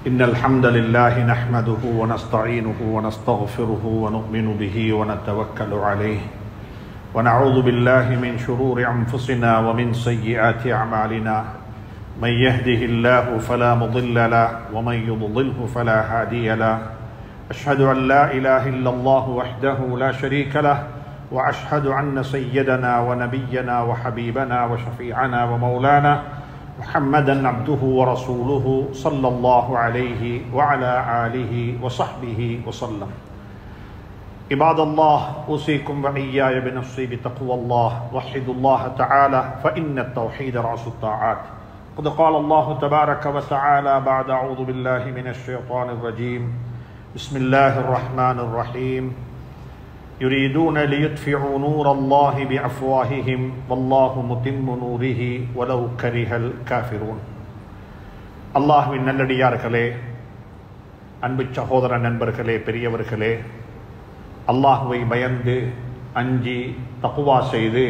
إن الحمد لله نحمده ونستعينه ونستغفره ونؤمن به ونتوكل عليه ونعوذ بالله من شرور أنفسنا ومن سيئات أعمالنا من يهده الله فلا مضل له ومن يضلله فلا هادي له أشهد أن لا إله إلا الله وحده لا شريك له وأشهد أن سيدنا ونبينا وحبيبنا وشفيعنا ومولانا محمدا عبده ورسوله صلى الله عليه وعلى آله وصحبه وسلم. عباد الله أوصيكم وإياي بنفسي بتقوى الله وحدوا الله تعالى فإن التوحيد رأس الطاعات. قد قال الله تبارك وتعالى بعد أعوذ بالله من الشيطان الرجيم بسم الله الرحمن الرحيم يريدون ليطفئوا نور الله بأفواههم والله متم نوره ولو كره الكافرون. அல்லாஹ்வின் நல்லடியார்களே, அன்பு சகோதர நண்பர்களே, பெரியவர்களே, அல்லாஹ்வை பயந்து அஞ்சி தக்வா செய்து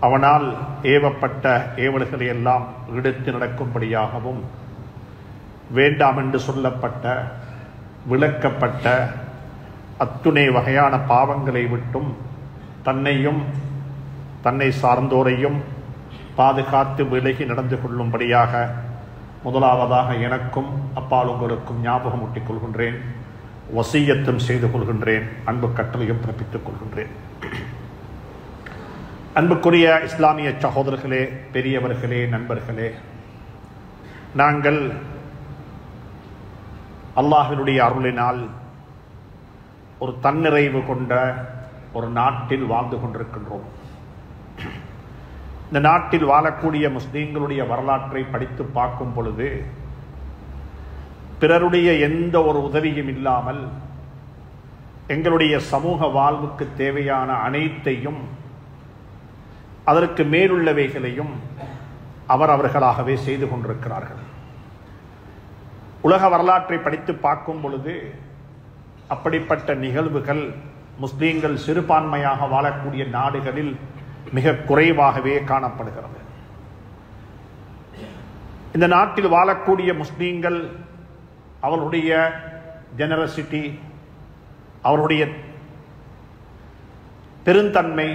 அவனால் ஏவப்பட்ட ஏவல்களை எல்லாம் எடுத்து நடக்கும்படியாகவும் வேண்டாம் என்று சொல்லப்பட்ட விளக்கப்பட்ட அத்துணை வகையான பாவங்களை விட்டும் தன்னையும் தன்னை சார்ந்தோரையும் பாதுகாத்து விலகி நடந்து கொள்ளும்படியாக முதலாவதாக எனக்கும் அப்பால் உங்களுக்கும் ஞாபகம் ஊட்டிக் கொள்கின்றேன், வசியத்தும் செய்து கொள்கின்றேன், அன்பு கட்டளையும் பிறப்பித்துக் கொள்கின்றேன். அன்புக்குரிய இஸ்லாமிய சகோதரர்களே, பெரியவர்களே, நண்பர்களே, நாங்கள் அல்லாஹ்வினுடைய அருளினால் ஒரு தன்னிறைவு கொண்ட ஒரு நாட்டில் வாழ்ந்து கொண்டிருக்கின்றோம். இந்த நாட்டில் வாழக்கூடிய முஸ்லிம்களுடைய வரலாற்றை படித்து பார்க்கும் பொழுது பிறருடைய எந்த ஒரு உதவியும் இல்லாமல் எங்களுடைய சமூக வாழ்வுக்கு தேவையான அனைத்தையும் அதற்கு மேலுள்ளவைகளையும் அவர்களாகவே செய்து கொண்டிருக்கிறார்கள். உலக வரலாற்றை படித்து பார்க்கும் பொழுது அப்படிப்பட்ட நிகழ்வுகள் முஸ்லீம்கள் சிறுபான்மையாக வாழக்கூடிய நாடுகளில் மிக குறைவாகவே காணப்படுகிறது. இந்த நாட்டில் வாழக்கூடிய முஸ்லீம்கள் அவர்களுடைய ஜெனரசிட்டி, அவருடைய பெருந்தன்மை,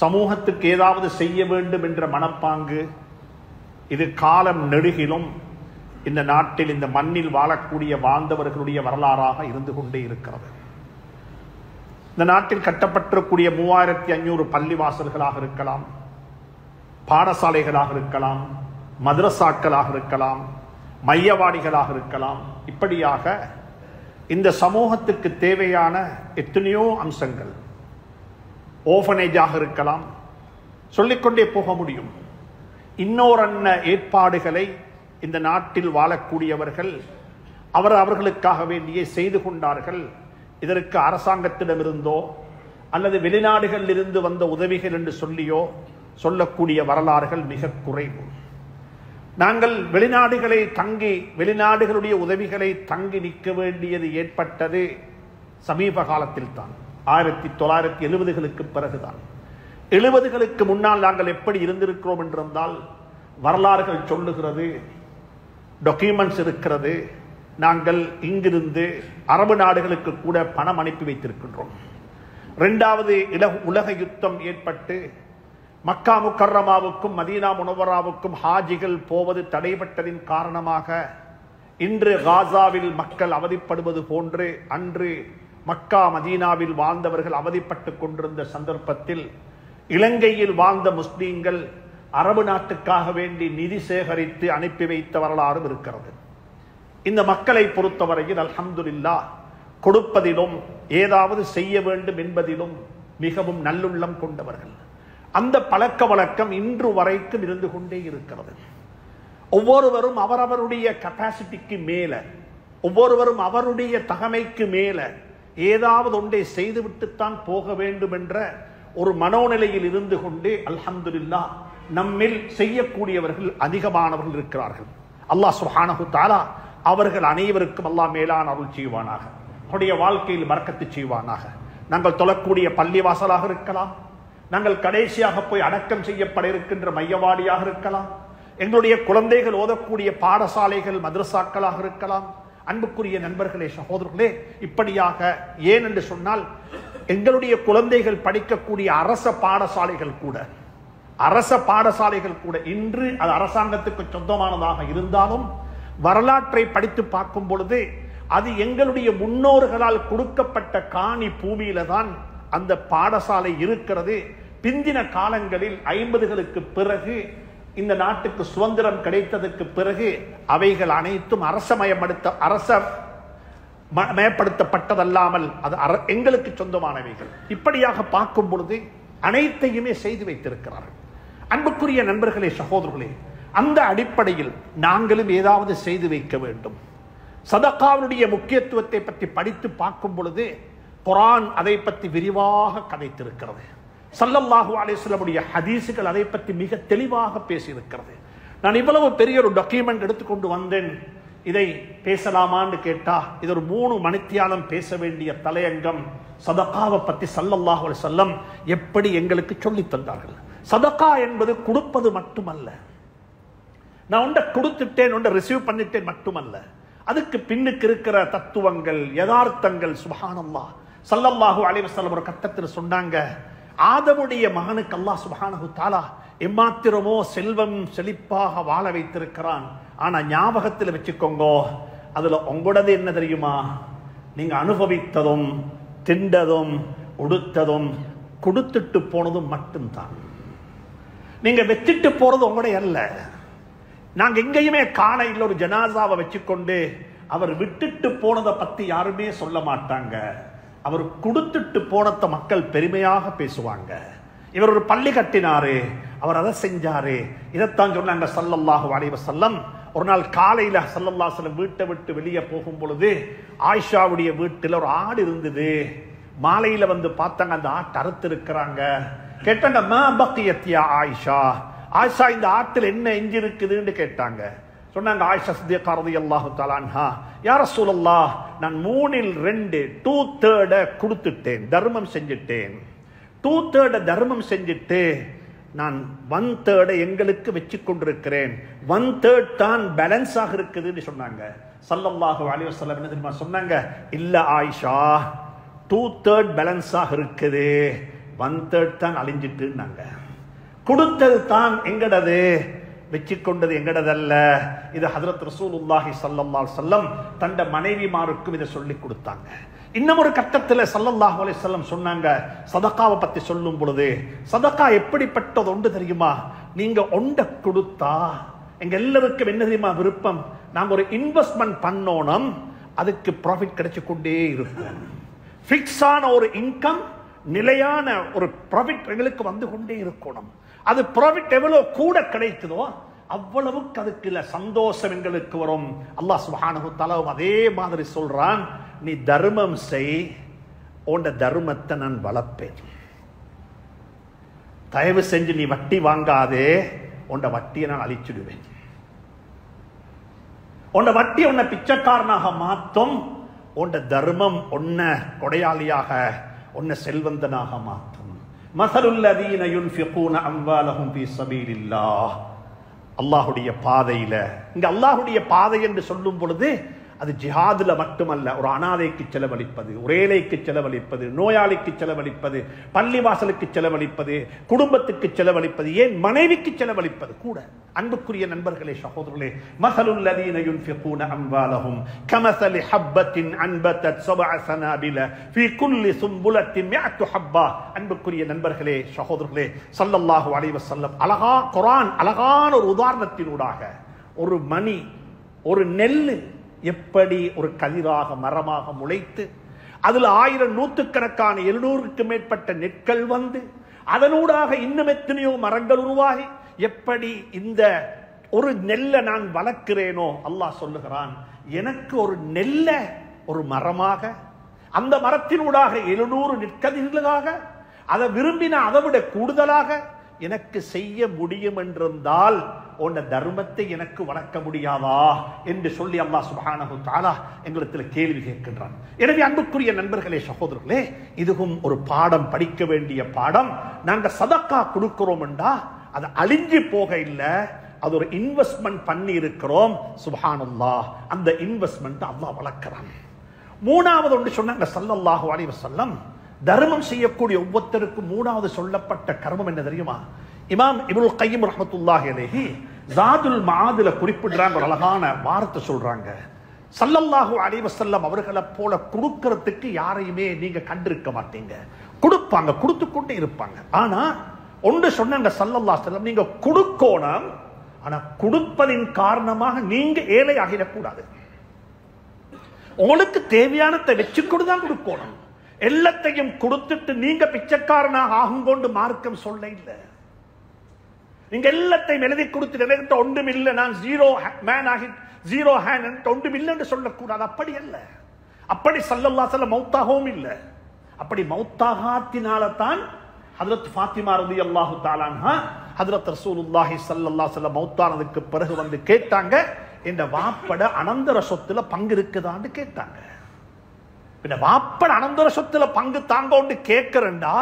சமூகத்துக்கு ஏதாவது செய்ய வேண்டும் என்ற மனப்பாங்கு, இது காலம் நெடுகிலும் இந்த நாட்டில் இந்த மண்ணில் வாழக்கூடிய வாழ்ந்தவர்களுடைய வரலாறாக இருந்து கொண்டே இருக்கிறது. இந்த நாட்டில் கட்டப்பட்டிருக்கூடிய 3500 பள்ளிவாசல்களாக இருக்கலாம், பாடசாலைகளாக இருக்கலாம், மதரசாக்களாக இருக்கலாம், மையவாடிகளாக இருக்கலாம். இப்படியாக இந்த சமூகத்துக்கு தேவையான எத்தனையோ அம்சங்கள், ஓஃபனேஜாக இருக்கலாம், சொல்லிக்கொண்டே போக முடியும். இன்னொரன்ன ஏற்பாடுகளை இந்த நாட்டில் வாழக்கூடியவர்கள் அவர்களுக்காக வேண்டியே செய்து கொண்டார்கள். இதற்கு அரசாங்கத்திடமிருந்தோ அல்லது வெளிநாடுகளில் இருந்து வந்த உதவிகள் என்று சொல்லியோ சொல்லக்கூடிய வரலாறுகள் மிக குறைவு. நாங்கள் வெளிநாடுகளுடைய உதவிகளை தங்கி நிற்க வேண்டியது ஏற்பட்டது சமீப காலத்தில் தான், 1970களுக்கு பிறகுதான். 70களுக்கு முன்னால் நாங்கள் எப்படி இருந்திருக்கிறோம் என்றிருந்தால் வரலாறுகள் சொல்லுகிறது, டாக்குமெண்ட்ஸ் இருக்கிறது. நாங்கள் இங்கிருந்து அரபு நாடுகளுக்கு கூட பணம் அனுப்பி வைத்திருக்கின்றோம். 2வது உலக யுத்தம் ஏற்பட்டு மக்கா முக்கர்ரமாவுக்கும் மதீனா முனவராவுக்கும் ஹாஜிகள் போவது தடைபட்டதின் காரணமாக இன்று காசாவில் மக்கள் அவதிப்படுவது போன்று அன்று மக்கா மதீனாவில் வாழ்ந்தவர்கள் அவதிப்பட்டுக் கொண்டிருந்த சந்தர்ப்பத்தில் இலங்கையில் வாழ்ந்த முஸ்லீம்கள் அரபு நாட்டுக்காக வேண்டி நிதி சேகரித்து அனுப்பி வைத்த வரலாறும் இருக்கிறது. இந்த மக்களை பொறுத்தவரையில் அல்ஹம்துலில்லாஹ் கொடுப்பதிலும் ஏதாவது செய்ய வேண்டும் என்பதிலும் மிகவும் நல்லுள்ளம் கொண்டவர்கள். அந்த பழக்க வழக்கம் இன்று வரைக்கும் இருந்து கொண்டே இருக்கிறது. ஒவ்வொருவரும் அவரவருடைய கெப்பாசிட்டிக்கு மேல, ஒவ்வொருவரும் அவருடைய தகமைக்கு மேல ஏதாவது ஒன்றை செய்துவிட்டுத்தான் போக வேண்டும் என்ற ஒரு மனோநிலையில் இருந்து கொண்டு அல்ஹம்துலில்லாஹ் நம்மில் செய்யக்கூடியவர்கள் அதிகமானவர்கள் இருக்கிறார்கள். அல்லாஹ் சுப்ஹானஹு தஆலா அவர்கள் அனைவருக்கும் அல்லாஹ் மேலான அருள் செய்வானாக, அவருடைய வாழ்க்கையில் பரக்கத்து செய்வானாக. நாங்கள் தொழக்கூடிய பள்ளிவாசலாக இருக்கலாம், நாங்கள் கடைசியாக போய் அடக்கம் செய்யப்பட இருக்கின்ற மையவாடியாக இருக்கலாம், எங்களுடைய குழந்தைகள் ஓதக்கூடிய பாடசாலைகள் மதரசாக்களாக இருக்கலாம். அன்புக்குரிய நண்பர்களே, சகோதரர்களே, இப்படியாக ஏன் என்று சொன்னால் எங்களுடைய குழந்தைகள் படிக்கக்கூடிய அரச பாடசாலைகள் கூட இன்று அது அரசாங்கத்துக்கு சொந்தமானதாக இருந்தாலும் வரலாற்றை படித்து பார்க்கும் பொழுது அது எங்களுடைய முன்னோர்களால் கொடுக்கப்பட்ட காணி பூமியில தான் அந்த பாடசாலை இருக்கிறது. பிந்தின காலங்களில் 50களுக்கு பிறகு இந்த நாட்டுக்கு சுதந்திரம் கிடைத்ததற்கு பிறகு அவைகள் அனைத்தும் அரசமயப்படுத்தப்பட்டதல்லாமல் அது எங்களுக்கு சொந்தமானவைகள். இப்படியாக பார்க்கும் பொழுது அனைத்தையுமே செய்து வைத்திருக்கிறார்கள். அன்புக்குரிய நண்பர்களே, சகோதரர்களே, அந்த அடிப்படையில் நாங்களும் ஏதாவது செய்து வைக்க வேண்டும். சதகாவுடைய முக்கியத்துவத்தை பற்றி படித்து பார்க்கும் பொழுது குர்ஆன் அதை பற்றி விரிவாக கதைத்திருக்கிறது. ஸல்லல்லாஹு அலைஹி வஸல்லம் ஹதீஸுகள் அதை பற்றி மிக தெளிவாக பேசியிருக்கிறது. நான் இவ்வளவு பெரிய ஒரு டாக்குமெண்ட் எடுத்துக்கொண்டு வந்தேன், இதை பேசலாமான்னு கேட்டா இது ஒரு 3 மணித்தியாலம் பேச வேண்டிய தலையங்கம். சதகாவை பற்றி ஸல்லல்லாஹு அலைஹி வஸல்லம் எப்படி எங்களுக்கு சொல்லி தந்தார்கள். சதகா என்பது கொடுப்பது மட்டுமல்ல, நான் ஒன்றை கொடுத்துட்டேன் ஒன்றை ரிசீவ் பண்ணிட்டேன் மட்டுமல்ல, அதுக்கு பின்னுக்கு இருக்கிற தத்துவங்கள் யதார்த்தங்கள். சுப்ஹானல்லாஹ், ஸல்லல்லாஹு அலைஹி வஸல்லம் ஒரு கட்டத்தில் சொன்னாங்க, ஆதமுடைய மகனுக்கு அல்லாஹ் சுப்ஹானஹு தஆலா எம்மாத்திரமோ செல்வம் செழிப்பாக வாழ வைத்திருக்கிறான். ஆனா ஞாபகத்தில் வச்சுக்கோங்க, அதுல உங்களோடது என்ன தெரியுமா? நீங்க அனுபவித்ததும் திண்டதும் உடுத்ததும் கொடுத்துட்டு போனதும் மட்டும்தான். நீங்க வச்சுட்டு போறது உங்களுடைய அல்ல. நாங்க எங்கேயுமே காண இல்லை ஒரு ஜனாசாவை வச்சுக்கொண்டு அவர் விட்டுட்டு போனதை பத்தி யாருமே சொல்ல மாட்டாங்க. அவர் கொடுத்துட்டு போனத மக்கள் பெருமையாக பேசுவாங்க. இவர் ஒரு பள்ளி கட்டினாரு, அவர் அதை செஞ்சாரு, இதைத்தான் சொன்னாங்க ஸல்லல்லாஹு அலைஹி வஸல்லம். ஒரு நாள் காலையில ஸல்லல்லாஹு அலைஹி வஸல்லம் வீட்டை விட்டு வெளியே போகும் பொழுது ஆயிஷாவுடைய வீட்டில் ஒரு ஆடு இருந்தது. மாலையில வந்து பார்த்தாங்க, அந்த ஆட்டை அறுத்து இருக்கிறாங்க. கேட்டாங்க, மா பக்கியத் யா ஆயிஷா, ஆயிஷா இந்த ஆட்டில் என்ன எஞ்சி இருக்குதுன்னு கேட்டாங்க. சொன்னாங்க ஆயிஷா சித்திகா ரலியல்லாஹு தஆலா அன்ஹா, யா ரசூலல்லாஹ், நான் 3இல் 2 2/3 கொடுத்துட்டேன், தர்மம் செஞ்சுட்டேன். 2/3 தர்மம் செஞ்சுட்டு நான் 1/3 எங்களுக்கு வச்சு கொண்டிருக்கிறேன். 1/3 தான் பேலன்ஸ் ஆக இருக்குதுன்னு சொன்னாங்க. ஸல்லல்லாஹு அலைஹி வஸல்லம் என்ன தெரியுமா சொன்னாங்க? இல்ல ஆயிஷா, 2/3 பேலன்ஸ் ஆக இருக்குது, 1/3 தான் அழிஞ்சிட்டுன்னாங்க. கொடுத்தது தான் எங்கடது, வச்சுக்கொண்டது எங்கடதல்ல. இது ஹஜ்ரத் ரசூலுல்லாஹி ஸல்லல்லாஹு அலைஹி வஸல்லம் தந்த மனைவிமாருக்கும் இதை சொல்லி கொடுத்தாங்க. இன்னும் ஒரு கட்டத்தில் ஸல்லல்லாஹு அலைஹி வஸல்லம் சொன்னாங்க, சதகாவை பத்தி சொல்லும் பொழுது, சதகா எப்படிப்பட்டது ஒன்று தெரியுமா? நீங்க ஒன்றை கொடுத்தா எங்க எல்லாருக்கும் என்ன தெரியுமா விருப்பம்? நாங்க ஒரு இன்வெஸ்ட்மெண்ட் பண்ணோம், அதுக்கு ப்ராஃபிட் கிடைச்சு கொண்டே இருக்கும். பிக்ஸான ஒரு இன்கம், நிலையான ஒரு ப்ராஃபிட் எங்களுக்கு வந்து கொண்டே இருக்கணும். அது ப்ராஃபிட் எவ்வளவு கூட கிடைக்குதோ அவ்வளவுக்கு அதுக்கு சந்தோஷம் எங்களுக்கு வரும். அல்லாஹ் சுப்ஹானஹு தஆலா அதே மாதிரி சொல்றான், நீ தர்மம் செய், உன் தர்மத்தை நான் வளர்ப்பேன். தயவு செஞ்சு நீ வட்டி வாங்காதே, உன் வட்டியை நான் அழிச்சிடுவேன். உன் வட்டி உன்னை பிச்சைக்காரனாக மாற்றும், உன் தர்மம் உன்னை கொடையாளியாக உன்னை செல்வந்தனாக மாற்றும். மஸலுல்லதீன யுன்ஃபிகூன அம்வாலஹும் ஃபீ ஸபீலில்லாஹ், அல்லாஹ்வுடைய பாதையில. இங்க அல்லாஹ்வுடைய பாதை என்று சொல்லும் பொழுது அது ஜிஹாதுல மட்டுமல்ல, ஒரு அனாதைக்கு செலவழிப்பது, ஒரு ஏழைக்கு செலவழிப்பது, நோயாளிக்கு செலவழிப்பது, பள்ளிவாசலுக்கு செலவழிப்பது, குடும்பத்துக்கு செலவழிப்பது, ஏன் மனைவிக்கு செலவழிப்பது கூட. அன்புக்குரிய நண்பர்களே, சகோதரர்களே, மஸலுல்லதீன யுன்ஃபிகூன அம்வாலஹும் கமஸலி ஹப்பத்தின் அன்பதத் ஸபஅ ஸனாபில ஃபீ குல்லி சும்புலத்தின் மிஅத்து ஹப்பா. அன்புக்குரிய நண்பர்களே, சகோதரர்களே, ஸல்லல்லாஹு அலைஹி வஸல்லம் அழகா குர்ஆன் அழகான ஒரு உதாரணத்தினூடாக ஒரு மணி, ஒரு நெல்லு எப்படி ஒரு கதிராக மரமாக முளைத்து அதில் 1000 நூற்றுக்கணக்கான 700க்கு மேற்பட்ட நெற்கள் வந்து அதனூடாக இன்னும் எத்தனையோ மரங்கள் உருவாகி எப்படி இந்த ஒரு நெல்லை நான் வளர்க்கிறேனோ, அல்லாஹ் சொல்லுகிறான், எனக்கு ஒரு நெல்ல ஒரு மரமாக, அந்த மரத்தினூடாக 700 நெற்கதிர்களாக, அதை விரும்பின அதை விட கூடுதலாக எனக்கு செய்ய முடியும் என்றிருந்தால் உன் தர்மத்தை எனக்கு வளர்க்க முடியாதா என்று சொல்லி அல்லாஹ் சுப்ஹானஹு தஆலா எங்களிடத்தில் கேள்வி கேட்கின்றான். எனவே அன்புக்குரிய நண்பர்களே, சகோதரர்களே, இதுவும் ஒரு பாடம், படிக்க வேண்டிய பாடம். நாங்க சதக்கா கொடுக்கிறோம் என்றா அது அழிஞ்சு போக இல்லை, அது ஒரு இன்வெஸ்ட்மெண்ட் பண்ணி இருக்கிறோம். சுப்ஹானல்லாஹ், அந்த இன்வெஸ்ட்மெண்ட் அல்லாஹ் வளர்க்கிறான். மூணாவது ஒன்று சொன்னாங்க ஸல்லல்லாஹு அலைஹி வஸல்லம், தர்மம் செய்யக்கூடிய ஒவ்வொருத்தருக்கும் மூணாவது சொல்லப்பட்ட கர்மம் என்ன தெரியுமா? இமாம் இப்னுல் கய்யிம் ரஹ்மத்துல்லாஹி அலைஹி ஜாதுல் மஆதுல குறிப்பிடுறாங்க, ஒரு அழகான வார்த்தை சொல்றாங்க. ஸல்லல்லாஹு அலைஹி வஸல்லம் அவர்களை போல கொடுக்கிறதுக்கு யாரையுமே நீங்க கண்டிருக்க மாட்டீங்க. கொடுப்பாங்க, கொடுத்து கொண்டே இருப்பாங்க. ஆனா ஒன்று சொன்னாங்க ஸல்லல்லாஹு அலைஹி வஸல்லம், நீங்க கொடுக்கணும், ஆனா கொடுப்பதின் காரணமாக நீங்க ஏழை ஆகிடக்கூடாது. உங்களுக்கு தேவையானதை வச்சுக்கொண்டு தான் கொடுக்கணும். எல்லாத்தையும் கொடுத்துட்டு நீங்க பிச்சைக்காரனாக ஆகும் கொண்டு மார்க்கம் சொல்ல இல்லை. நீங்க எல்லாத்தையும் எழுதி கொடுத்து ஒன்றும் இல்லை, நான் ஜீரோ மேன் ஆகி ஜீரோ ஹேண்ட் ஒன்றும் இல்லை என்று சொல்லக்கூடாது. அப்படி அல்ல, அப்படி ஸல்லல்லாஹு அலைஹி வஸல்லம் மௌத்தாகவும் இல்லை. அப்படி மௌத்தாகாத்தினால தான் ஹஜ்ரத் ஃபாத்திமா ரலியல்லாஹு தஆலா அன்ஹா ஹஜ்ரத் ரசூலுல்லாஹி ஸல்லல்லாஹு அலைஹி வஸல்லம் மௌத்தானதுக்கு பிறகு வந்து கேட்டாங்க, இந்த வாப்பட அனந்தர சொத்துல பங்கு இருக்குதான்னு கேட்டாங்க. பின்ன வாப்பட அனந்தர சொத்துல பங்கு தாங்கன்னு கேட்கிறேன்டா,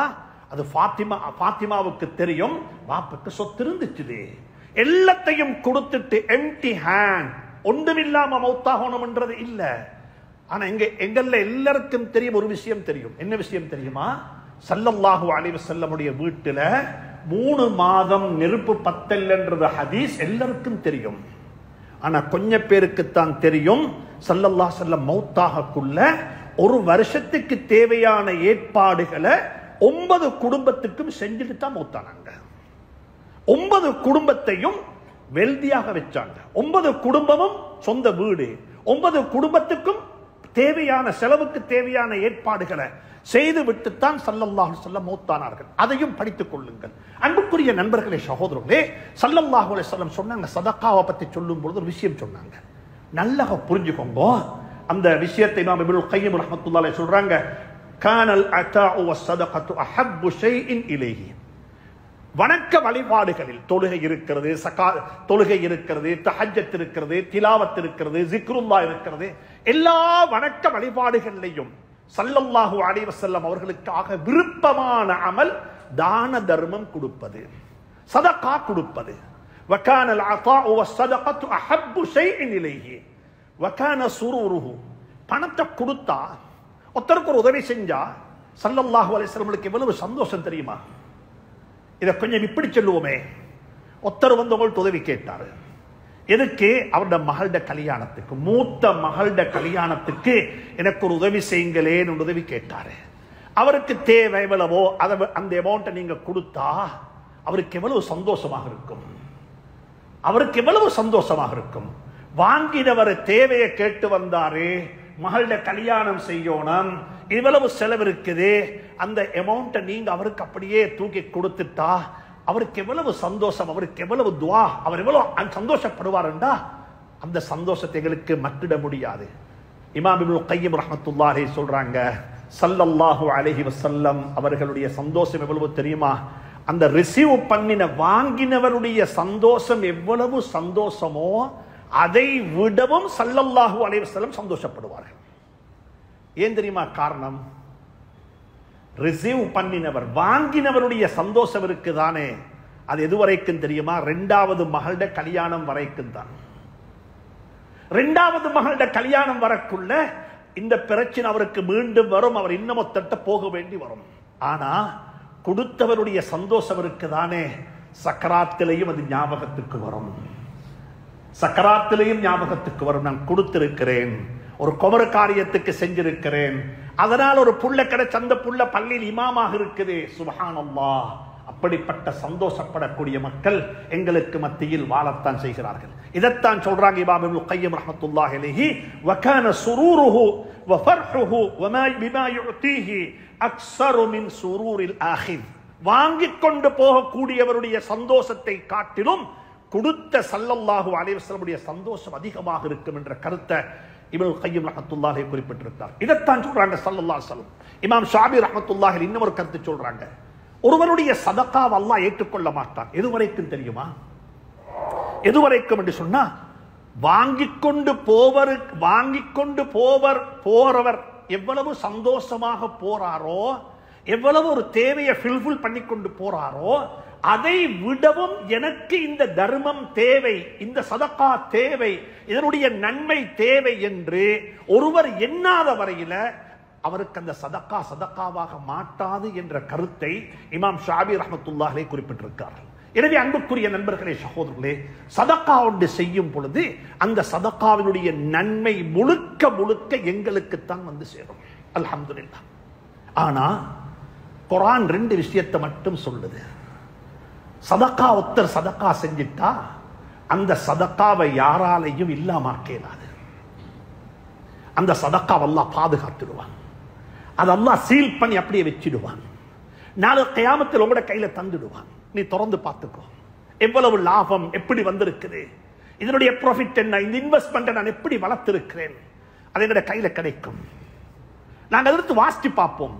அது ஃபாத்திமாவுக்கு தெரியும் வாப்புக்கு சொத்து இருந்துச்சு. எல்லாத்தையும் கொடுத்துட்டு எம்டி ஹேண்ட் ஒன்றுமில்லாம மௌத்தாகணும்ன்றது இல்ல. ஆனா எங்கள்ல எல்லாருக்கும் தெரியும் ஒரு விஷயம் தெரியும். என்ன விஷயம் தெரியுமா? ஸல்லல்லாஹு அலைஹி வஸல்லமுடைய வீட்டுல 3 மாதம் நெருப்பு பத்தல்ன்றது ஹதீஸ் எல்லாருக்கும் தெரியும். ஆனா கொஞ்ச பேருக்கு தான் தெரியும் ஸல்லல்லாஹு அலைஹி வஸல்லம் மௌத்தாகக்குள்ள ஒரு வருஷத்துக்கு தேவையான ஏற்பாடுகளை 9 குடும்பத்துக்கும் செஞ்சுட்டு தான் மௌத்தானாங்க. 9 குடும்பத்தையும் வெல்தியாக வச்சாங்க. 9 குடும்பமும் சொந்த வீடு, 9 குடும்பத்துக்கும் தேவையான செலவுக்கு தேவையான ஏற்பாடுகளை செய்து விட்டுத்தான் ஸல்லல்லாஹு அலைஹி வஸல்லம் மௌத்தானார்கள். அதையும் படித்துக் கொள்ளுங்கள். அன்புக்குரிய நண்பர்களே, சகோதரர்களே, ஸல்லல்லாஹு அலைஹி வஸல்லம் சொன்னாங்க, சதகாவை பத்தி சொல்லும் பொழுது ஒரு விஷயம் சொன்னாங்க, நல்லா புரிஞ்சுக்கோங்க. அந்த விஷயத்தை இமாம் இப்னுல் கய்யிம் ரஹ்மத்துல்லாஹி அலைஹி சொல்றாங்க, கானல் அதாஉ வஸ்ஸதகத்து அஹப்பு ஷைஇன் இலைஹி. வணக்க வழிபாடுகளில் தொழுகை இருக்கிறது, தொழுகை இருக்கிறது, தஹஜ்ஜத் இருக்கிறது, திலாவத் இருக்கிறது, ஜிக்ருல்லாஹ் இருக்கிறது. எல்லா வணக்க வழிபாடுகளிலையும் ஸல்லல்லாஹு அலைஹி வஸல்லம் அவர்களுக்காக விருப்பமான அமல் தான தர்மம் கொடுப்பது, சதகா கொடுப்பது. வகானல் அதாஉ வஸ்ஸதகத்து அஹப்பு ஷைஇன் இலைஹி வகான சுரூருஹு. பணத்தை கொடுத்தா, ஒருத்தருக்கு ஒரு உதவி செஞ்சா ஸல்லல்லாஹு அலைஹி வஸல்லம் எவ்வளவு சந்தோஷம் தெரியுமா? இதை கொஞ்சம் இப்படி சொல்லுவோமே, ஒருத்தர் வந்து உங்கள்ட்ட உதவி கேட்டாரு. எதுக்கு? அவருடைய மகளோட கல்யாணத்துக்கு, மூத்த மகளோட கல்யாணத்துக்கு எனக்கு ஒரு உதவி செய்யுங்களேன்னு உதவி கேட்டாரு. அவருக்கு தேவை எவ்வளவோ அந்த அமௌண்ட்டை நீங்க கொடுத்தா அவருக்கு எவ்வளவு சந்தோஷமாக இருக்கும், அவருக்கு எவ்வளவு சந்தோஷமாக இருக்கும். வாங்கினவர் தேவையை கேட்டு வந்தாரு, மகளோட கல்யாணம் செய்யணும், இவ்வளவு செலவு இருக்குது, அந்த அமௌண்ட்டை நீங்க அவருக்கு அப்படியே தூக்கி கொடுத்துட்டா அவருக்கு எவ்வளவு சந்தோஷம், அவருக்கு எவ்வளவு துஆ, அவர் எவ்வளவு சந்தோஷப்படுவார்டா. அந்த சந்தோஷத்தை எங்களுக்கு மட்டிட முடியாது. இமாம் இப்னுல் கய்யிம் ரஹ்மத்துல்லாஹி அலைஹி சொல்றாங்க, ஸல்லல்லாஹு அலைஹி வஸல்லம் அவர்களுடைய சந்தோஷம் எவ்வளவு தெரியுமா? அந்த ரிசீவ் பண்ணின வாங்கினவருடைய சந்தோஷம் எவ்வளவு சந்தோஷமோ அதை விடவும் ஸல்லல்லாஹு அலைஹி வஸல்லம் சந்தோஷப்படுவார்கள். ஏன் தெரியுமா காரணம்? ரிசீவ் பண்ணினவர் வாங்கினவருடைய சந்தோஷம் இருக்குதானே, அது எதுவரைக்கும் தெரியுமா? 2வது மகளோட கல்யாணம் வரைக்கும் தான். 2வது மகளோட கல்யாணம் வரக்குள்ள இந்த பிரச்சனை அவருக்கு மீண்டும் வரும், அவர் இன்னும் ஒத்தட்ட போக வேண்டி வரும். ஆனா கொடுத்தவருடைய சந்தோஷம் இருக்குதானே, சக்கராத்திலையும் அது ஞாபகத்துக்கு வரும், சக்கராத்திலையும் ஞாபகத்துக்கு வரும். நான் கொடுத்திருக்கிறேன், ஒரு குமர காரியத்துக்கு செஞ்சிருக்கிறேன், அதனால் ஒரு புள்ள கிடைச்ச, அந்த புள்ள பள்ளியில் இமாமாக இருக்குது. சுப்ஹானல்லாஹ், அப்படிப்பட்ட சந்தோஷப்படக்கூடிய மக்கள் எங்களுக்கு மத்தியில் வாழத்தான் செய்கிறார்கள். இதைத்தான் சொல்றாங்க இமாம் இப்னுல் கய்யிம் ரஹ்மத்துல்லாஹி அலைஹி, வகான சுரூருஹு வஃபர்ஹுஹு வமா பிமா யுஅதீஹி அக்ஸரு மின் சுரூரில் ஆஹிர். வாங்கிக் கொண்டு போகக்கூடியவருடைய சந்தோஷத்தை காட்டிலும் கொடுத்த ஸல்லல்லாஹு அலைஹி வஸல்லம் சந்தோஷம் அதிகமாக இருக்கும் என்ற கருத்தை இப்னுல் கய்யிம் ரஹ்மத்துல்லாஹி குறிப்பிட்டிருக்கிறார். இதைத்தான் சொல்றாங்க ஸல்லல்லாஹு அலைஹி வஸல்லம். இமாம் ஷாபி ரஹ்மத்துல்லாஹி இன்னொரு கருத்து சொல்றாங்க, ஒருவருடைய சதகாவை அல்லாஹ் ஏற்றுக்கொள்ள மாட்டான். எதுவரைக்கும் தெரியுமா? எதுவரைக்கும் என்று சொன்னா, வாங்கிக் கொண்டு போறவர் எவ்வளவு சந்தோஷமாக போறாரோ, எவ்வளவு ஒரு தேவையை ஃபில்ஃபில் பண்ணி கொண்டு போறாரோ, அதை விடவும் எனக்கு இந்த தர்மம் தேவை, இந்த சதகா தேவை, இதனுடைய நன்மை தேவை என்று ஒருவர் எண்ணாத வரையில அவருக்கு அந்த சதகா சதகாவாக மாட்டாது என்ற கருத்தை இமாம் ஷாபி ரஹ்மத்துல்லாஹி அலைஹி குறிப்பிட்டிருக்கிறார்கள். எனவே அன்புக்குரிய நண்பர்களே, சகோதரர்களே, சதகா ஒன்று செய்யும் பொழுது அந்த சதகாவினுடைய நன்மை முழுக்க முழுக்க எங்களுக்குத்தான் வந்து சேரும். அல்ஹம்துலில்லாஹ். ஆனா குர்ஆன் 2 விஷயத்தை மட்டும் சொல்லுது. சதகா ஒருத்தர் சதகா செஞ்சிட்டா அந்த சதகாவை யாராலையும் இல்லாமக்கேலாது. அந்த சதகாவை அல்லாஹ் பாதுகாத்துடுவான். அது அல்லாஹ் சீல் பண்ணி அப்படியே வச்சிடுவான். நாளை கியாமத்தில் உங்களோட கையில தந்துடுவான். நீ திறந்து பார்த்துக்கோ, எவ்வளவு லாபம் எப்படி வந்திருக்குது, இதனுடைய ப்ராஃபிட் என்ன, இந்த இன்வெஸ்ட்மெண்ட் நான் எப்படி வளர்த்திருக்கிறேன், அது எங்களோட கையில கிடைக்கும். நாங்கள் எடுத்து வாசிச்சு பார்ப்போம்.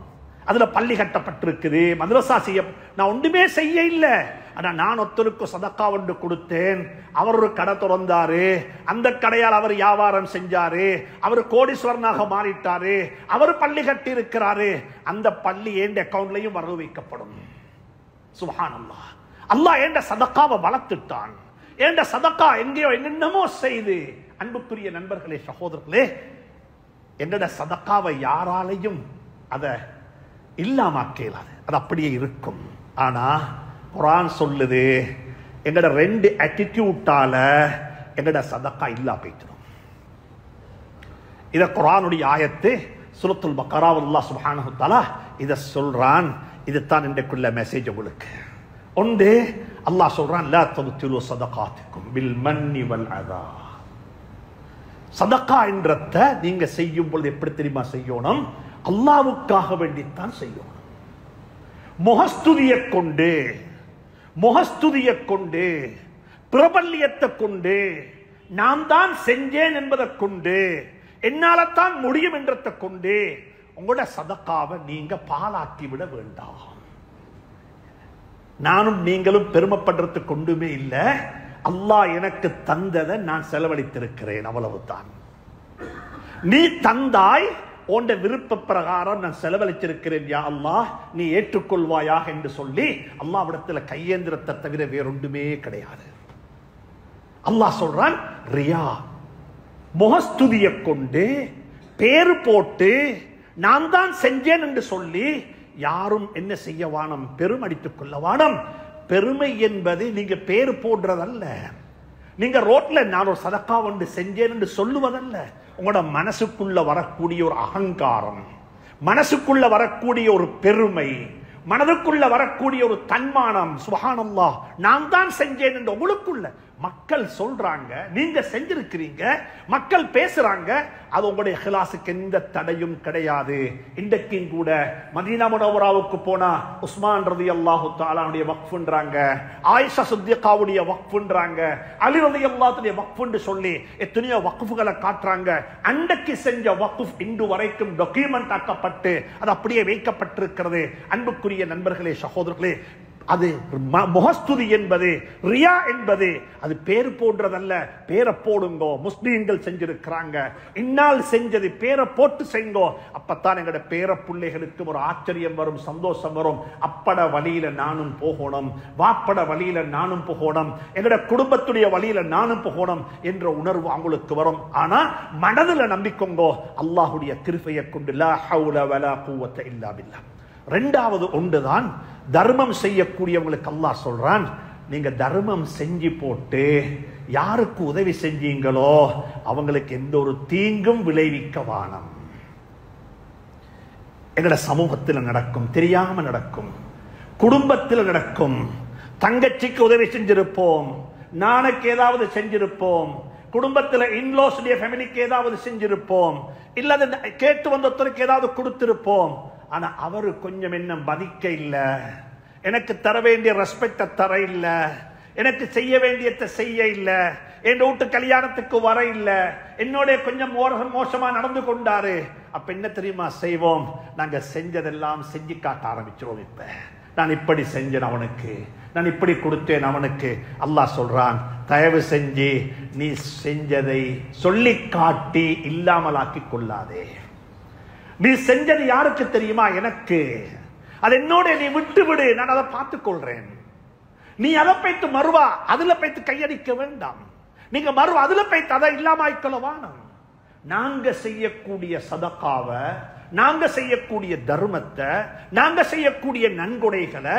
அதுல பள்ளி கட்டப்பட்டிருக்குது, மதரசா செய்ய, நான் ஒன்றுமே செய்ய இல்லை. ஆனா நான் ஒருத்தருக்கு சதக்கா ஒன்று கொடுத்தேன், அவர் ஒரு கடை திறந்தாரு, அந்த கடையால் அவர் வியாபாரம் செஞ்சாரு, அவர் கோடீஸ்வரனாக மாறிட்டாரு, அவர் பள்ளி கட்டி இருக்கிறாரு, அந்த பள்ளி என் அக்கவுண்ட்லயும் வரவு வைக்கப்படும். சுப்ஹானல்லாஹ். அல்லாஹ் என்ற சதக்காவை வளர்த்துட்டான். என்ற சதக்கா எங்கேயோ என்னென்னமோ செய்து. அன்புக்குரிய நண்பர்களே, சகோதரர்களே, என்னோட சதக்காவை யாராலையும் அதை இல்லாமக்கேலாது, அது அப்படியே இருக்கும். ஆனா குர்ஆன் சொல்லுது, எங்கட 2 ஆட்டிடியூட்டால எங்கட சதக்கா இல்லா போயிடும். இத குர்ஆனுடைய ஆயத்து சூரத்துல் பக்கரா அல்லாஹ் சுப்ஹானஹு வ தஆலா இத சொல்றான். இதுதான் இன்றைக்குள்ள மெசேஜ் உங்களுக்கு. ஒன்று அல்லாஹ் சொல்றான், லா தப்திலு ஸதகாத்திக்கும் பில் மன்னி வல் அதா. சதக்கா என்றத நீங்க செய்யும் பொழுது எப்படி தெரியுமா செய்யணும்? அல்லாஹ்வுக்காக வேண்டித்தான் செய்யணும். முகஸ்துதியை கொண்டு பிரபல்யத்தை கொண்டு நான் தான் செஞ்சேன் என்பதை கொண்டு என்னால தான் முடியும் என்றதை கொண்டு உங்களோட சதக்காவை நீங்க பாலாக்கி விட வேண்டாம். நானும் நீங்களும் பெருமைப்படுறதுக்கு கொண்டுமே இல்லை. அல்லாஹ் எனக்கு தந்ததை நான் செலவழித்திருக்கிறேன், அவ்வளவுதான். நீ தந்தாய், உன்ட விருப்ப பிரகாரம் நான் செலவழிச்சிருக்கிறேன், யா அல்லாஹ் நீ ஏற்றுக்கொள்வாயாக என்று சொல்லி அல்லாஹ்விடத்துல கையேந்திரத்தை தவிர வேறொன்றுமே கிடையாது. அல்லாஹ் சொல்றான், ரியா முகஸ்துதியை கொண்டு பேரு போட்டு நான் தான் செஞ்சேன் என்று சொல்லி யாரும் என்ன செய்ய வானம், பெருமடித்துக் கொள்ள வானம். பெருமை என்பது நீங்க பேரு போடுறதல்ல, நீங்க ரோட்ல நான் ஒரு சதக்கா ஒன்று செஞ்சேன் என்று சொல்லுவதல்ல. உங்களோட மனசுக்குள்ள வரக்கூடிய ஒரு அகங்காரம், மனசுக்குள்ள வரக்கூடிய ஒரு பெருமை, மனதுக்குள்ள வரக்கூடிய ஒரு தன்மானம். சுப்ஹானல்லாஹ், நான் தான் செஞ்சேன் என்று உங்களுக்குள்ள மக்கள் சொல்றாங்க, நீங்க செஞ்சிருக்கிறீங்க, மக்கள் பேசுறாங்க, அது உங்களுடைய இஹ்லாஸுக்கு எந்த தடையும் கிடையாது. இன்றைக்கும் கூட மதீனா முனவ்வராவுக்கு போனா உஸ்மான் ரலியல்லாஹு தஆலாவுடைய வக்ஃப்ன்றாங்க, ஆயிஷா சித்திகாவுடைய வக்ஃப்ன்றாங்க, அலி ரலியல்லாஹுடைய வக்ஃப்னு சொல்லி எத்தனையோ வக்ஃப்களை காட்டுறாங்க. அன்றைக்கு செஞ்ச வக்ஃப் இன்று வரைக்கும் டாக்குமெண்ட் ஆக்கப்பட்டு அது அப்படியே வைக்கப்பட்டிருக்கிறது. அன்புக்குரிய நண்பர்களே, சகோதரர்களே, அது முகஸ்துதி என்பது, ரியா என்பது அது பேரு போடுறதல்ல. பேரை போடுங்கோ, முஸ்லீம்கள் செஞ்சிருக்கிறாங்க, இன்னால் செஞ்சது பேரை போட்டு செய்யுங்கோ. அப்பத்தான் எங்கட பேர பிள்ளைகளுக்கு ஒரு ஆச்சரியம் வரும், சந்தோஷம் வரும். அப்பட வழியில நானும் போகணும், வாப்பட வழியில நானும் போகணும், எங்கட குடும்பத்துடைய வழியில நானும் போகணும் என்ற உணர்வு அவங்களுக்கு வரும். ஆனா மனதில் நம்பிக்கோங்கோ, அல்லாஹுடைய கிருபையை கொண்டு லா ஹவுல வலா குவத்த இல்லா பில்லாஹ். இரண்டாவது ஒன்றுதான் தர்மம் செய்யக்கூடியவங்களுக்கு அல்லாஹ் சொல்றான், நீங்க தர்மம் செஞ்சு போட்டு யாருக்கு உதவி செஞ்சீங்களோ அவங்களுக்கு எந்த ஒரு தீங்கும் விளைவிக்க வானம். எங்கட சமூகத்தில் நடக்கும், தெரியாம நடக்கும், குடும்பத்தில் நடக்கும். தங்கச்சிக்கு உதவி செஞ்சிருப்போம், நானுக்கு ஏதாவது செஞ்சிருப்போம், குடும்பத்தில் இன்லோஸ் ஃபேமிலிக்கு ஏதாவது செஞ்சிருப்போம், இல்ல கேட்டு வந்தவருக்கு ஏதாவது கொடுத்திருப்போம். ஆனா அவரு கொஞ்சம் என்ன மதிக்க இல்ல, எனக்கு தர வேண்டிய ரெஸ்பெக்ட தர இல்ல, எனக்கு செய்ய வேண்டியதை செய்ய இல்ல, என் வீட்டு கல்யாணத்துக்கு வர இல்ல, என்னோட கொஞ்சம் மோசமா நடந்து கொண்டாரு. அப்ப என்ன தெரியுமா செய்வோம்? நாங்க செஞ்சதெல்லாம் செஞ்சு காட்ட ஆரம்பிச்சிருவோம். இப்ப நான் இப்படி செஞ்சேன் அவனுக்கு, நான் இப்படி கொடுத்தேன் அவனுக்கு. அல்லாஹ் சொல்றான், தயவு செஞ்சு நீ செஞ்சதை சொல்லி காட்டி இல்லாமலாக்கி கொள்ளாதே. நீ செஞ்சது யாருக்கு தெரியுமா? எனக்கு. அது என்னோட நீ விட்டு விடு, நான் அதை பார்த்துக் கொள்றேன். நீ அதை பைத்து மறுவா அதுல பைத்து கையடிக்க வேண்டாம். நீங்க மறுவா அதுல பைத்து அதை இல்லாமக்கொள்ளவானம். நாங்க செய்யக்கூடிய சதகாவை, நாங்க செய்யக்கூடிய தர்மத்தை, நாங்க செய்யக்கூடிய நன்கொடைகளை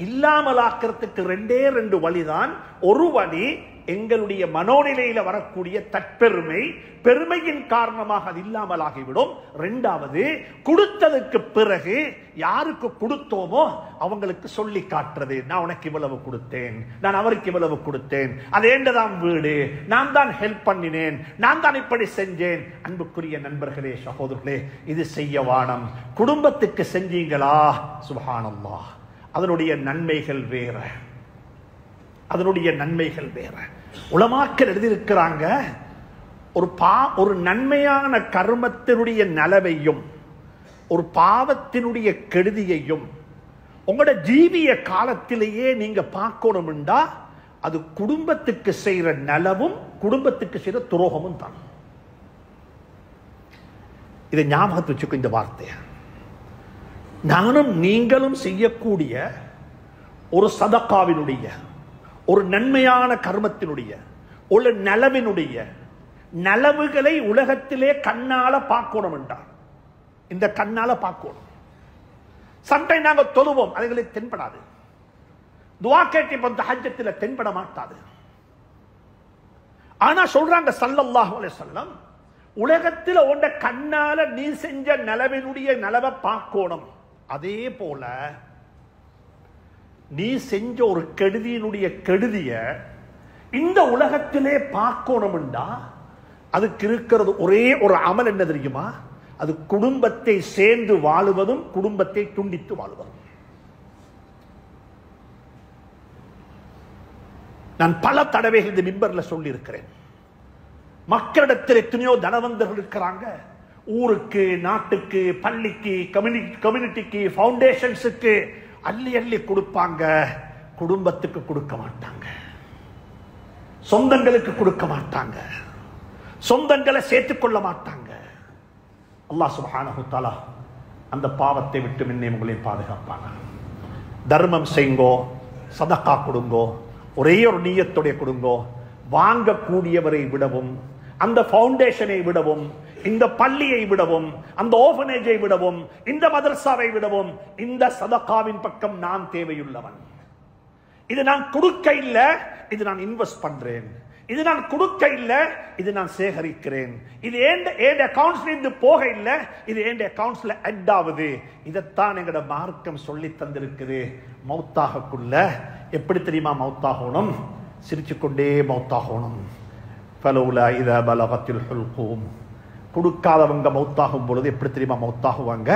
இல்லாமலாக்கிறதுக்கு ரெண்டே ரெண்டு வழிதான். ஒரு வழி எங்களுடைய மனோநிலையில வரக்கூடிய தற்பெருமை, பெருமையின் காரணமாக அது இல்லாமலாகிவிடும். இரண்டாவது, கொடுத்ததுக்கு பிறகு யாருக்கு கொடுத்தோமோ அவங்களுக்கு சொல்லி காட்டுறது, நான் உனக்கு இவ்வளவு கொடுத்தேன், நான் அவருக்கு இவ்வளவு கொடுத்தேன், அது ஏண்டதான் வீடு, நான் தான் ஹெல்ப் பண்ணினேன், நான் தான் இப்படி செஞ்சேன். அன்புக்குரிய நண்பர்களே, சகோதரர்களே, இது செய்ய வானம். குடும்பத்துக்கு செஞ்சீங்களா, சுப்ஹானல்லாஹ், அதனுடைய நன்மைகள் வேற, அதனுடைய நன்மைகள் வேற. உலமாக்கள் எழுதியிருக்கிறாங்க, ஒரு நன்மையான கர்மத்தினுடைய நலவையும் ஒரு பாவத்தினுடைய கெடுதியையும் உங்களோட ஜீவிய காலத்திலேயே நீங்க பார்க்கணும்டா அது குடும்பத்துக்கு செய்யற நலவும் குடும்பத்துக்கு செய்யற துரோகமும் தான். இதை ஞாபகத்தை வச்சுக்கோ. இந்த வார்த்தைய நானும் நீங்களும் செய்யக்கூடிய ஒரு சதகாவினுடைய, ஒரு நன்மையான கர்மத்தினுடைய, ஒரு நலவினுடைய நலவுகளை உலகத்திலே கண்ணால பார்க்கணும் என்றார். இந்த கண்ணால பார்க்கணும். சம்டைம் நாங்க தொழுவோம், அதுகளுக்கு தென்படாது. துஆ கேட்டு தஹஜ்ஜத்தில் தென்பட மாட்டாது. ஆனா சொல்றாங்க ஸல்லல்லாஹு அலைஹி வஸல்லம், உலகத்தில் உண்ட கண்ணால நீ செஞ்ச நலவினுடைய நலவை பார்க்கணும். அதே போல நீ செஞ்ச ஒரு கெடுதியினுடைய கெடுதிய இந்த உலகத்திலே பார்க்கணும்டா அதுக்கு இருக்கிறது ஒரே ஒரு அமல் என்ன தெரியுமா? அது குடும்பத்தை சேர்ந்து வாழுவதும் குடும்பத்தை துண்டித்து வாழுவதும். நான் பல தடவைகள் இந்த மிம்பர்ல சொல்லி இருக்கிறேன். மக்களிடத்தில் எத்தனையோ தனவந்தர்கள் இருக்கிறாங்க. ஊருக்கு, நாட்டுக்கு, பள்ளிக்கு, கம்யூனிட்டிக்கு, ஃபவுண்டேஷன்ஸுக்கு அள்ளி அள்ளி கொடுப்பாங்க. குடும்பத்துக்கு கொடுக்க மாட்டாங்க, சொந்தங்களுக்கு கொடுக்க மாட்டாங்க, சொந்தங்களை சேர்த்துக் கொள்ள மாட்டாங்க. அல்லாஹ் சுப்ஹானஹு வ தஆலா அந்த பாவத்தை விட்டு முன்னே உங்களை பாதுகாப்பாங்க. தர்மம் செய்யுங்கோ, சதகா கொடுங்கோ, ஒரே ஒரு நியத்தோட கொடுங்கோ. வாங்கக்கூடியவரை விடவும், அந்த ஃபவுண்டேஷனை விடவும், இந்த பள்ளியை விடவும், அந்த ஓர்ஃபனேஜை விடவும், இந்த மதரசாவை விடவும் இந்த சதகாவின் பக்கம் நான் தேவையுள்ளவன். இது நான் கொடுக்க இல்ல, இது நான் இன்வெஸ்ட் பண்றேன். இது நான் கொடுக்க இல்ல, இது நான் சேகரிக்கிறேன். இது ஏண்ட அக்கவுண்ட்ஸ்ல இருந்து போக இல்ல, இது ஏண்ட அக்கவுண்ட்ஸ்ல அட் ஆகுது. இதைத்தான் எங்கட மார்க்கம் சொல்லி தந்திருக்குது. மௌத்தாகக்குள்ள எப்படி தெரியுமா மௌத்தாகணும்? சிரிச்சுக்கொண்டே மௌத்தாகணும். ஃபலௌலா இதா பலகத்தில் ஹுல்கூம், கொடுக்காதவங்க மௌத்தாகும் பொழுது எப்படி தெரியுமா மௌத்தாகுவாங்க?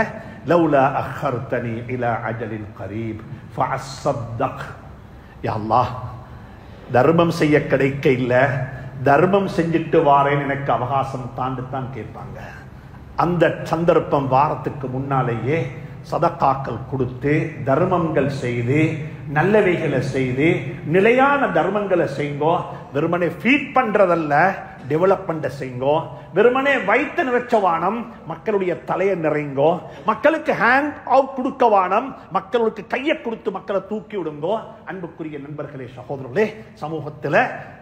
லௌலா அஹர்தனி இலா அஜலின் கரீப் ஃபஅஸ்ஸதக். யா அல்லாஹ், தர்மம் செய்ய கிடைக்க இல்ல, தர்மம் செஞ்சுட்டு வாரேன், எனக்கு அவகாசம் தாண்டுத்தான் கேட்பாங்க. அந்த சந்தர்ப்பம் வாரத்துக்கு முன்னாலேயே சதகாக்கள் கொடுத்து, தர்மங்கள் செய்து, நல்லவைகளை செய்து, நிலையான தர்மங்களை செய்யுங்கோ. வெறுமனே ஃபீட் பண்றதல்ல, டெவலப்மெண்ட் செய்யுங்கோ. வெறுமனே வைத்து நிறைச்சவானம், மக்களுடைய தலையை நிறைங்கோ. மக்களுக்கு ஹேண்ட் அவுட் கொடுக்கவானம், மக்களுக்கு கையை கொடுத்து மக்களை தூக்கி விடுங்கோ. அன்புக்குரிய நண்பர்களே, சகோதரர்களே, சமூகத்தில்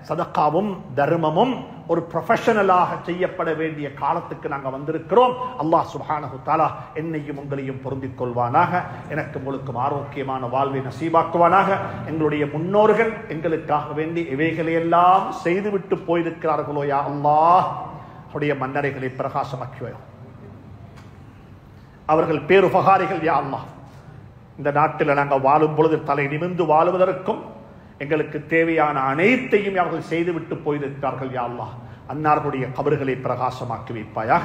சதகாவும் தர்மமும் ஒரு ப்ரொஃபஷனலாக செய்யப்பட வேண்டிய காலத்துக்கு நாங்கள் வந்திருக்கிறோம். அல்லாஹ் சுப்ஹானஹு வ தஆலா என்னையும் உங்களையும் பொருந்திக் கொள்வானாக. எனக்கு உங்களுக்கு ஆரோக்கியமான வாழ்வை நசீபாக்குவானாக. எங்களுடைய முன்னோர்கள் எங்களுக்காக வேண்டி இவைகளையெல்லாம் செய்துவிட்டு போயிருக்கிறார்களோ யா அல்லாஹ், அவருடைய மன்னரைகளை பிரகாசமாக்குவாய். அவர்கள் பேருபகாரிகள் யா அல்லாஹ். இந்த நாட்டில் நாங்கள் வாழும் பொழுது தலை நிமிர்ந்து வாழுவதற்கும் எங்களுக்கு தேவையான அனைத்தையும் அவர்கள் செய்துவிட்டு போயிருக்கிறார்கள் யா அல்லாஹ். அன்னார்களுடைய கபறுகளை பிரகாசமாக்கி வைப்பாயாக.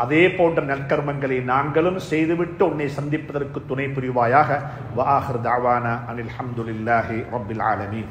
அதே போன்ற நற்கர்மங்களை நாங்களும் செய்துவிட்டு உன்னை சந்திப்பதற்கு துணை புரிவாயாக. வ ஆகிர் தஅவானா அனில் ஹம்துலில்லாஹி ரப்பில் ஆலமீன்.